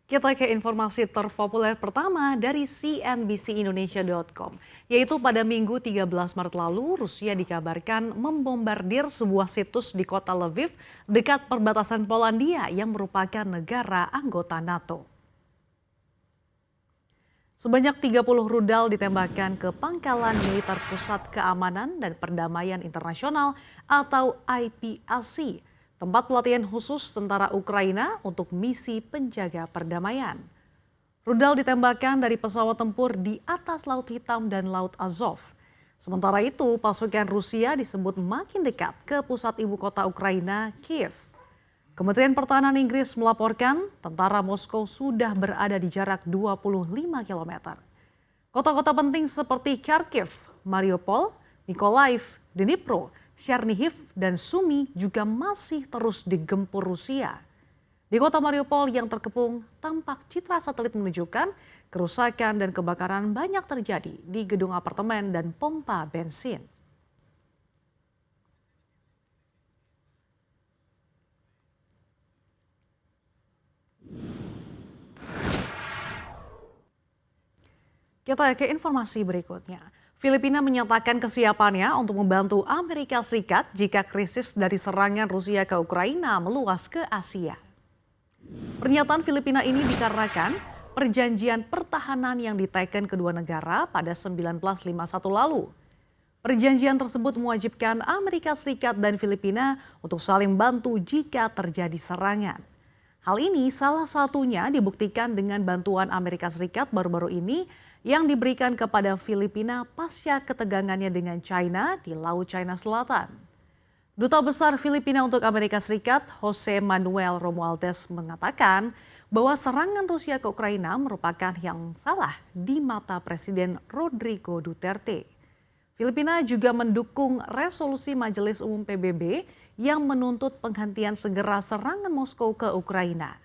Kita ke informasi terpopuler pertama dari cnbcindonesia.com, yaitu pada Minggu 13 Maret lalu Rusia dikabarkan membombardir sebuah situs di kota Lviv dekat perbatasan Polandia yang merupakan negara anggota NATO. Sebanyak 30 rudal ditembakkan ke Pangkalan Militer Pusat Keamanan dan Perdamaian Internasional atau IPAC, tempat pelatihan khusus tentara Ukraina untuk misi penjaga perdamaian. Rudal ditembakkan dari pesawat tempur di atas Laut Hitam dan Laut Azov. Sementara itu, pasukan Rusia disebut makin dekat ke pusat ibu kota Ukraina, Kiev. Kementerian Pertahanan Inggris melaporkan tentara Moskow sudah berada di jarak 25 km. Kota-kota penting seperti Kharkiv, Mariupol, Mykolaiv, Dnipro, Chernihiv, dan Sumy juga masih terus digempur Rusia. Di kota Mariupol yang terkepung, tampak citra satelit menunjukkan kerusakan dan kebakaran banyak terjadi di gedung apartemen dan pompa bensin. Kita ke informasi berikutnya. Filipina menyatakan kesiapannya untuk membantu Amerika Serikat jika krisis dari serangan Rusia ke Ukraina meluas ke Asia. Pernyataan Filipina ini dikarenakan perjanjian pertahanan yang diteken kedua negara pada 1951 lalu. Perjanjian tersebut mewajibkan Amerika Serikat dan Filipina untuk saling bantu jika terjadi serangan. Hal ini salah satunya dibuktikan dengan bantuan Amerika Serikat baru-baru ini yang diberikan kepada Filipina pasca ketegangannya dengan China di Laut China Selatan. Duta Besar Filipina untuk Amerika Serikat, Jose Manuel Romualdez, mengatakan bahwa serangan Rusia ke Ukraina merupakan yang salah di mata Presiden Rodrigo Duterte. Filipina juga mendukung resolusi Majelis Umum PBB yang menuntut penghentian segera serangan Moskow ke Ukraina.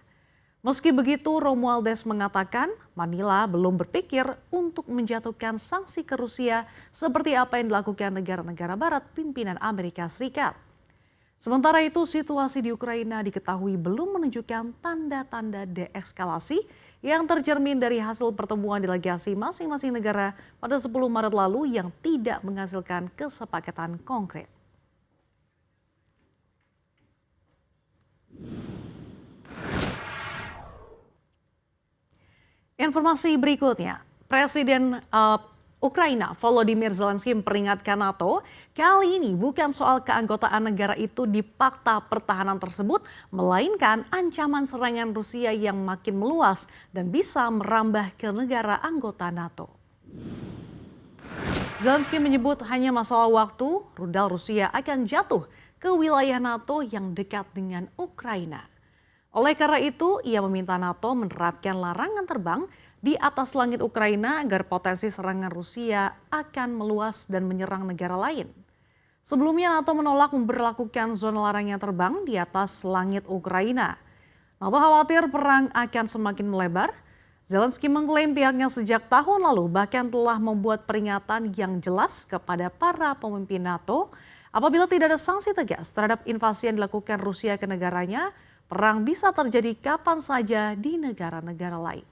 Meski begitu, Romualdez mengatakan Manila belum berpikir untuk menjatuhkan sanksi ke Rusia seperti apa yang dilakukan negara-negara barat pimpinan Amerika Serikat. Sementara itu, situasi di Ukraina diketahui belum menunjukkan tanda-tanda deeskalasi yang tercermin dari hasil pertemuan delegasi masing-masing negara pada 10 Maret lalu yang tidak menghasilkan kesepakatan konkret. Informasi berikutnya, Presiden Ukraina Volodymyr Zelensky memperingatkan NATO kali ini bukan soal keanggotaan negara itu di fakta pertahanan tersebut, melainkan ancaman serangan Rusia yang makin meluas dan bisa merambah ke negara anggota NATO. Zelensky menyebut hanya masalah waktu rudal Rusia akan jatuh ke wilayah NATO yang dekat dengan Ukraina. Oleh karena itu, ia meminta NATO menerapkan larangan terbang di atas langit Ukraina agar potensi serangan Rusia akan meluas dan menyerang negara lain. Sebelumnya NATO menolak memberlakukan zona larangan terbang di atas langit Ukraina. NATO khawatir perang akan semakin melebar. Zelensky mengklaim pihaknya sejak tahun lalu bahkan telah membuat peringatan yang jelas kepada para pemimpin NATO apabila tidak ada sanksi tegas terhadap invasi yang dilakukan Rusia ke negaranya. Perang bisa terjadi kapan saja di negara-negara lain.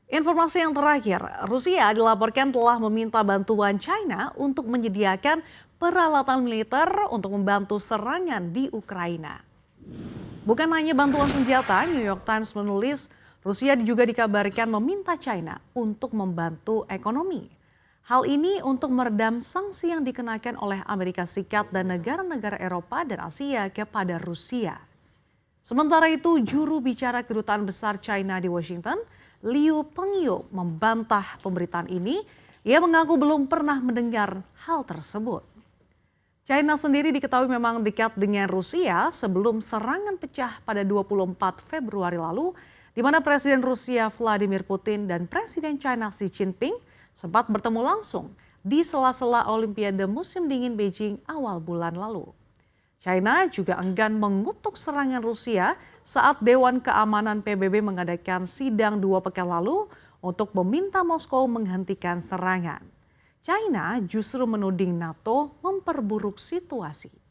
Informasi yang terakhir, Rusia dilaporkan telah meminta bantuan China untuk menyediakan peralatan militer untuk membantu serangan di Ukraina. Bukan hanya bantuan senjata, New York Times menulis Rusia juga dikabarkan meminta China untuk membantu ekonomi. Hal ini untuk meredam sanksi yang dikenakan oleh Amerika Serikat dan negara-negara Eropa dan Asia kepada Rusia. Sementara itu, juru bicara Kedutaan Besar China di Washington, Liu Pengyu, membantah pemberitaan ini. Ia mengaku belum pernah mendengar hal tersebut. China sendiri diketahui memang dekat dengan Rusia sebelum serangan pecah pada 24 Februari lalu, di mana Presiden Rusia Vladimir Putin dan Presiden China Xi Jinping sempat bertemu langsung di sela-sela Olimpiade musim dingin Beijing awal bulan lalu. China juga enggan mengutuk serangan Rusia saat Dewan Keamanan PBB mengadakan sidang 2 pekan lalu untuk meminta Moskow menghentikan serangan. China justru menuding NATO memperburuk situasi.